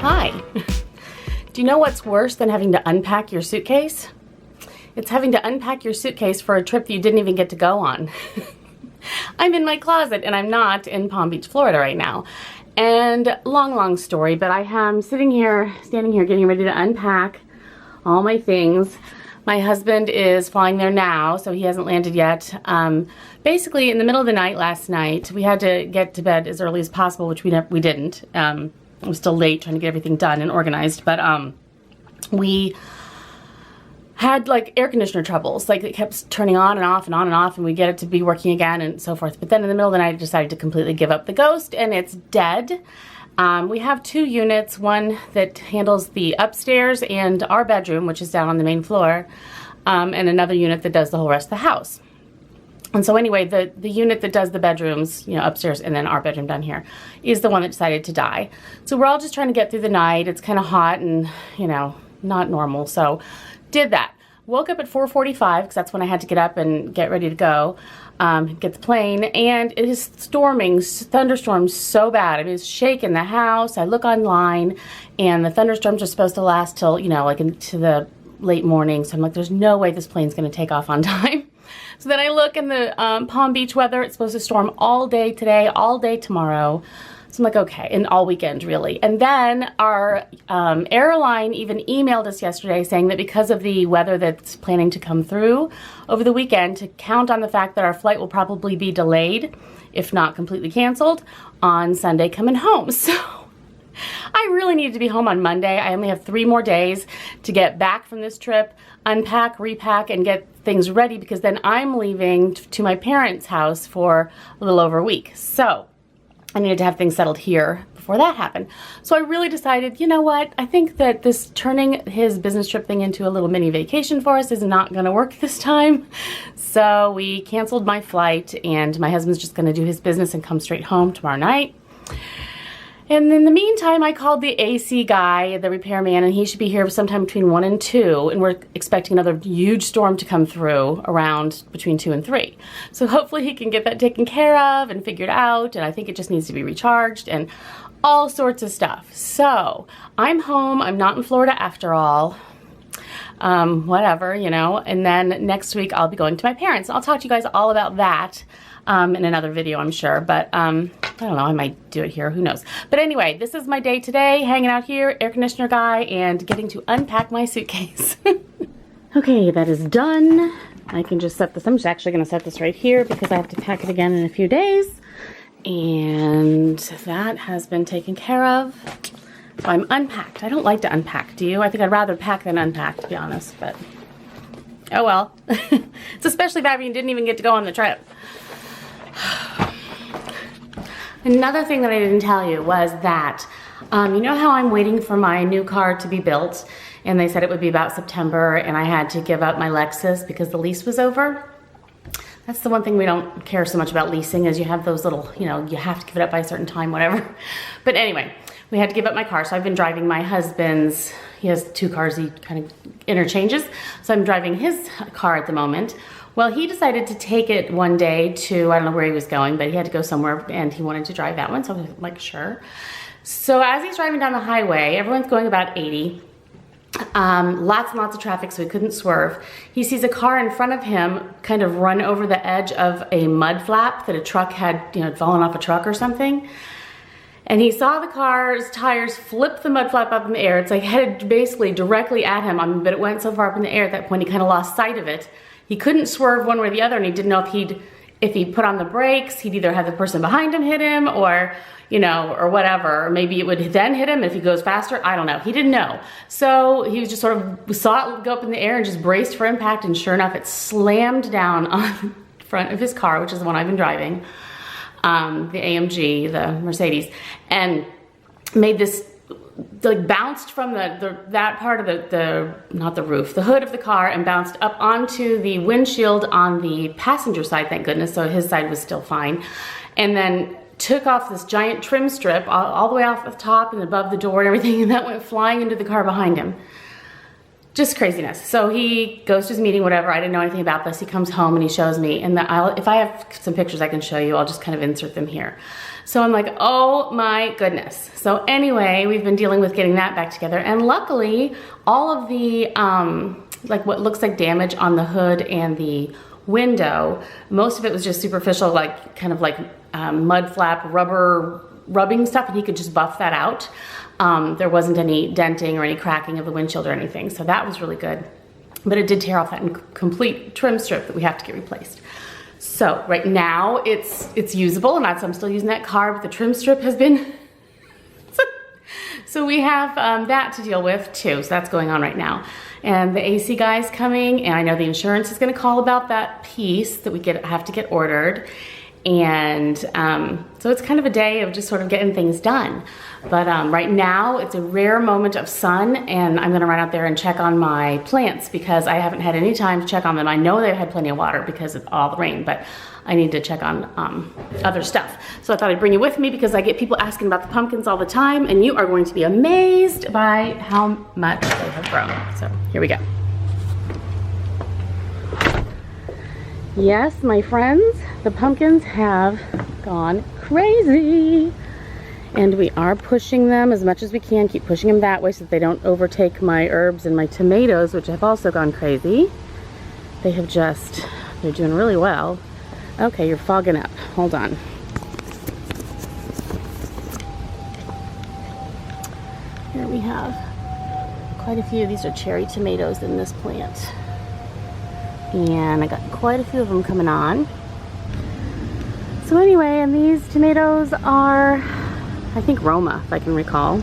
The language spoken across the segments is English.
Hi. Do you know what's worse than having to unpack your suitcase? It's having to unpack your suitcase for a trip that you didn't even get to go on. I'm in my closet and I'm not in Palm Beach, Florida right now. And long story, but I am standing here, getting ready to unpack all my things. My husband is flying there now, so he hasn't landed yet. Basically, in the middle of the night last night, we had to get to bed as early as possible, which we didn't. It was still late trying to get everything done and organized, but we had like air conditioner troubles. Like it kept turning on and off and on and off, and we get it to be working again and so forth. But then in the middle of the night, I decided to completely give up the ghost, and it's dead. We have two units, one that handles the upstairs and our bedroom, which is down on the main floor, and another unit that does the whole rest of the house. And so anyway, the unit that does the bedrooms, you know, upstairs and then our bedroom down here, is the one that decided to die. So we're all just trying to get through the night. It's kind of hot and, you know, not normal. So did that. Woke up at 4:45 because that's when I had to get up and get ready to go, get the plane. And it is storming, thunderstorms so bad. I mean, it's shaking the house. I look online and the thunderstorms are supposed to last till, you know, like into the late morning. So I'm like, there's no way this plane's going to take off on time. So then I look in the Palm Beach weather. It's supposed to storm all day today, all day tomorrow. So I'm like, okay, and all weekend really. And then our airline even emailed us yesterday saying that because of the weather that's planning to come through over the weekend, to count on the fact that our flight will probably be delayed, if not completely canceled, on Sunday coming home. So I really needed to be home on Monday. I only have 3 more days to get back from this trip, unpack, repack, and get things ready, because then I'm leaving to my parents' house for a little over a week. So I needed to have things settled here before that happened. So I really decided, you know what? I think that this turning his business trip thing into a little mini vacation for us is not going to work this time. So we canceled my flight, and my husband's just going to do his business and come straight home tomorrow night. And in the meantime, I called the AC guy, the repairman, and he should be here sometime between 1 and 2. And we're expecting another huge storm to come through around between 2 and 3. So hopefully he can get that taken care of and figured out. And I think it just needs to be recharged and all sorts of stuff. So I'm home. I'm not in Florida after all. Whatever, you know. And then next week I'll be going to my parents. I'll talk to you guys all about that in another video, I'm sure. But I don't know, I might do it here, who knows. But anyway, this is my day today, hanging out here, air conditioner guy, and getting to unpack my suitcase. Okay, that is done. I can just set this, I'm just actually gonna set this right here because I have to pack it again in a few days. And that has been taken care of. So I'm unpacked. I don't like to unpack, do you? I think I'd rather pack than unpack, to be honest, but oh well. It's especially bad when you didn't even get to go on the trip. Another thing that I didn't tell you was that, you know how I'm waiting for my new car to be built, and they said it would be about September, and I had to give up my Lexus because the lease was over? That's the one thing we don't care so much about leasing, is you have those little, you know, you have to give it up by a certain time, whatever. But anyway, we had to give up my car, so I've been driving my husband's. He has 2 cars he kind of interchanges, so I'm driving his car at the moment. Well, he decided to take it one day to, I don't know where he was going, but he had to go somewhere and he wanted to drive that one, so I was like, sure. So as he's driving down the highway, everyone's going about 80. Lots and lots of traffic, so he couldn't swerve. He sees a car in front of him kind of run over the edge of a mud flap that a truck had, you know, fallen off a truck or something. And he saw the car's tires flip the mud flap up in the air. It's like headed basically directly at him, but it went so far up in the air at that point he kind of lost sight of it. He couldn't swerve one way or the other, and he didn't know if he put on the brakes, he'd either have the person behind him hit him, or, you know, or whatever. Or maybe it would then hit him if he goes faster. I don't know. He didn't know. So he was just sort of saw it go up in the air and just braced for impact, and sure enough, it slammed down on the front of his car, which is the one I've been driving, the AMG, the Mercedes, and made this, like, bounced from that part of the not the roof, the hood of the car, and bounced up onto the windshield on the passenger side, thank goodness, so his side was still fine, and then took off this giant trim strip all the way off the top and above the door and everything, and that went flying into the car behind him. Just craziness. So he goes to his meeting, whatever. I didn't know anything about this. He comes home and he shows me, and if I have some pictures I can show you, I'll just kind of insert them here. So I'm like, oh my goodness. So anyway, we've been dealing with getting that back together. And luckily, all of the, like what looks like damage on the hood and the window, most of it was just superficial, like kind of like mud flap, rubber rubbing stuff, and he could just buff that out. There wasn't any denting or any cracking of the windshield or anything, so that was really good. But it did tear off that complete trim strip that we have to get replaced. So right now it's usable, and I'm still using that car, but the trim strip has been, so we have that to deal with too, so that's going on right now. And the AC guy's coming, and I know the insurance is gonna call about that piece that we have to get ordered. And so it's kind of a day of just sort of getting things done. But right now it's a rare moment of sun, and I'm gonna run out there and check on my plants because I haven't had any time to check on them. I know they've had plenty of water because of all the rain, but I need to check on other stuff. So I thought I'd bring you with me because I get people asking about the pumpkins all the time, and you are going to be amazed by how much they have grown. So here we go. Yes, my friends, the pumpkins have gone crazy. And we are pushing them as much as we can, keep pushing them that way so that they don't overtake my herbs and my tomatoes, which have also gone crazy. They have just, they're doing really well. Okay, you're fogging up. Hold on. Here we have quite a few. These are cherry tomatoes in this plant. And I got quite a few of them coming on. So anyway, and these tomatoes are, I think, Roma, if I can recall.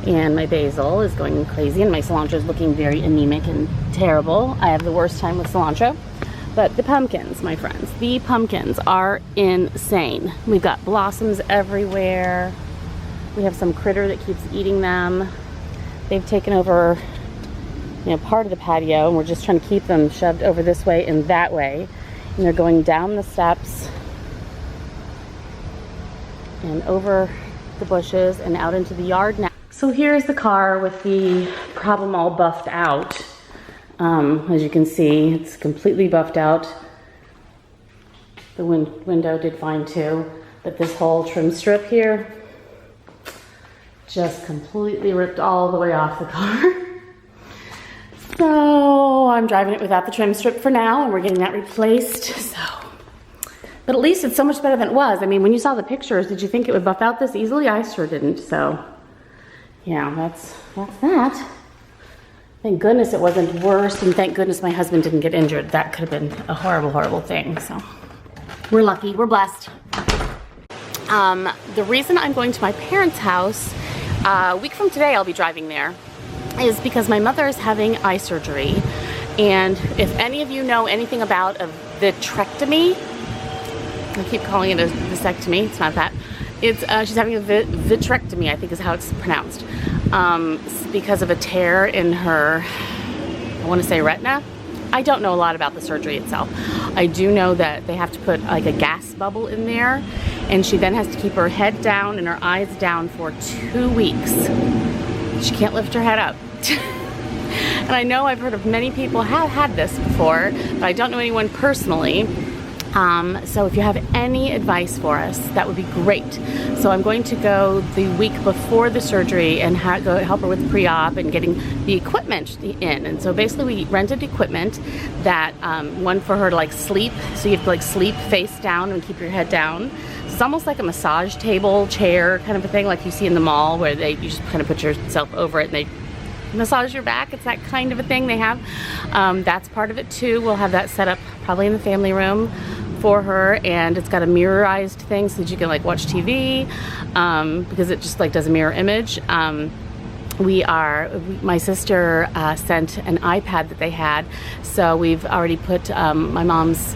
And my basil is going crazy, and my cilantro is looking very anemic and terrible. I have the worst time with cilantro. But the pumpkins, my friends, the pumpkins are insane. We've got blossoms everywhere. We have some critter that keeps eating them. They've taken over, you know, part of the patio, and we're just trying to keep them shoved over this way and that way. And they're going down the steps and over the bushes and out into the yard now. So here's the car with the problem all buffed out. As you can see, it's completely buffed out. The window did fine too, but this whole trim strip here just completely ripped all the way off the car. So I'm driving it without the trim strip for now, and we're getting that replaced. So, but at least it's so much better than it was. I mean, when you saw the pictures, did you think it would buff out this easily? I sure didn't. So yeah, that's that. Thank goodness it wasn't worse, and thank goodness my husband didn't get injured. That could have been a horrible, horrible thing. So we're lucky, we're blessed. The reason I'm going to my parents' house, a week from today I'll be driving there, is because my mother is having eye surgery. And if any of you know anything about a vitrectomy, I keep calling it a vasectomy, it's not that. It's she's having a vitrectomy, I think is how it's pronounced, because of a tear in her, I want to say retina. I don't know a lot about the surgery itself. I do know that they have to put like a gas bubble in there, and she then has to keep her head down and her eyes down for 2 weeks. She can't lift her head up. And I know I've heard of many people have had this before, but I don't know anyone personally. So if you have any advice for us, that would be great. So I'm going to go the week before the surgery and go help her with pre-op and getting the equipment in. And so basically we rented equipment that, one for her to like sleep. So you have to like sleep face down and keep your head down. It's almost like a massage table, chair kind of a thing like you see in the mall where you just kind of put yourself over it and they massage your back. It's that kind of a thing they have. That's part of it too. We'll have that set up probably in the family room for her, and it's got a mirrorized thing so that you can like watch TV, because it just like does a mirror image. My sister sent an iPad that they had, so we've already put my mom's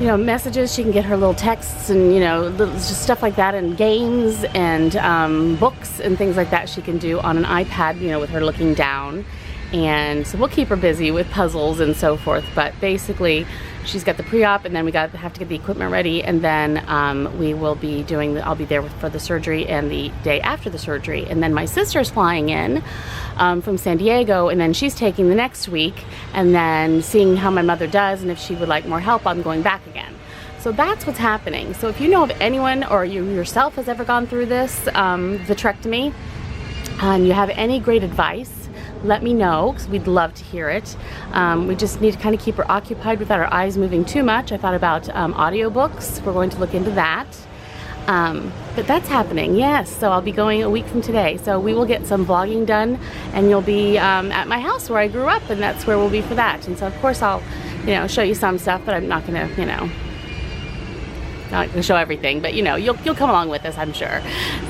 messages. She can get her little texts and just stuff like that, and games and books and things like that she can do on an iPad, with her looking down. And so we'll keep her busy with puzzles and so forth, but basically she's got the pre-op, and then we have to get the equipment ready, and then we will be I'll be there for the surgery and the day after the surgery. And then my sister's flying in from San Diego, and then she's taking the next week, and then seeing how my mother does, and if she would like more help, I'm going back again. So that's what's happening. So if you know of anyone or you yourself has ever gone through this vitrectomy and you have any great advice, let me know, because we'd love to hear it. We just need to kind of keep her occupied without our eyes moving too much. I thought about audiobooks. We're going to look into that. But that's happening, yes. So I'll be going a week from today. So we will get some vlogging done, and you'll be at my house where I grew up, and that's where we'll be for that. And so of course I'll, show you some stuff, but I'm not gonna, not gonna show everything, but you'll come along with us, I'm sure.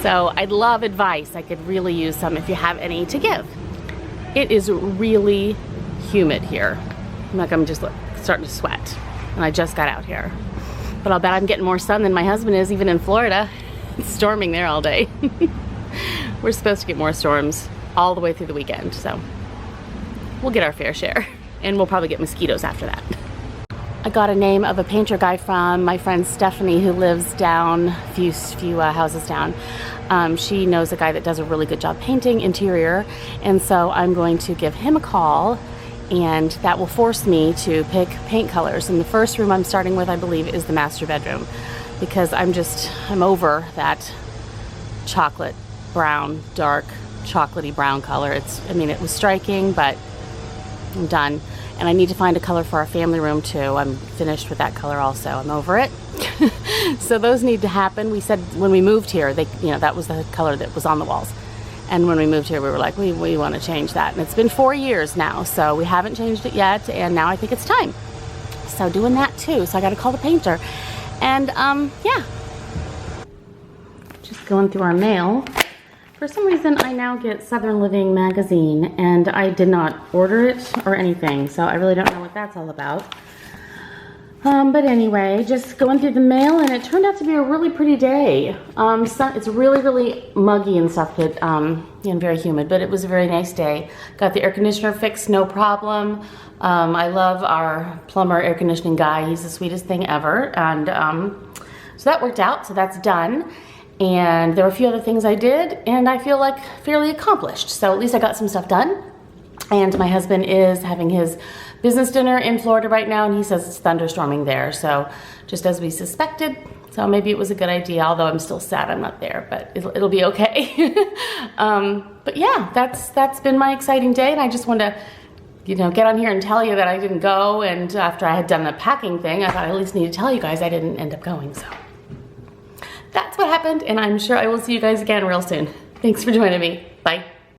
So I'd love advice. I could really use some if you have any to give. It is really humid here. I'm just starting to sweat, and I just got out here. But I'll bet I'm getting more sun than my husband is, even in Florida. It's storming there all day. We're supposed to get more storms all the way through the weekend, so we'll get our fair share. And we'll probably get mosquitoes after that. I got a name of a painter guy from my friend Stephanie, who lives down a few houses down. She knows a guy that does a really good job painting interior, and so I'm going to give him a call, and that will force me to pick paint colors. And the first room I'm starting with, I believe, is the master bedroom, because I'm over that chocolate brown, dark chocolatey brown color. It was striking, but I'm done. And I need to find a color for our family room too. I'm finished with that color also. I'm over it. So those need to happen. We said when we moved here, that was the color that was on the walls. And when we moved here, we were like, we want to change that. And it's been 4 years now, so we haven't changed it yet. And now I think it's time. So doing that too. So I got to call the painter. And yeah, just going through our mail. For some reason, I now get Southern Living magazine, and I did not order it or anything, so I really don't know what that's all about. But anyway, just going through the mail, and it turned out to be a really pretty day. It's really, really muggy and stuff, but, and very humid, but it was a very nice day. Got the air conditioner fixed, no problem. I love our plumber air conditioning guy. He's the sweetest thing ever, and so that worked out, so that's done. And there were a few other things I did, and I feel like fairly accomplished. So at least I got some stuff done. And my husband is having his business dinner in Florida right now, and he says it's thunderstorming there. So just as we suspected, so maybe it was a good idea, although I'm still sad I'm not there, but it'll be okay. But yeah, that's been my exciting day, and I just wanted to get on here and tell you that I didn't go, and after I had done the packing thing, I thought I at least need to tell you guys I didn't end up going, so. That's what happened, and I'm sure I will see you guys again real soon. Thanks for joining me. Bye.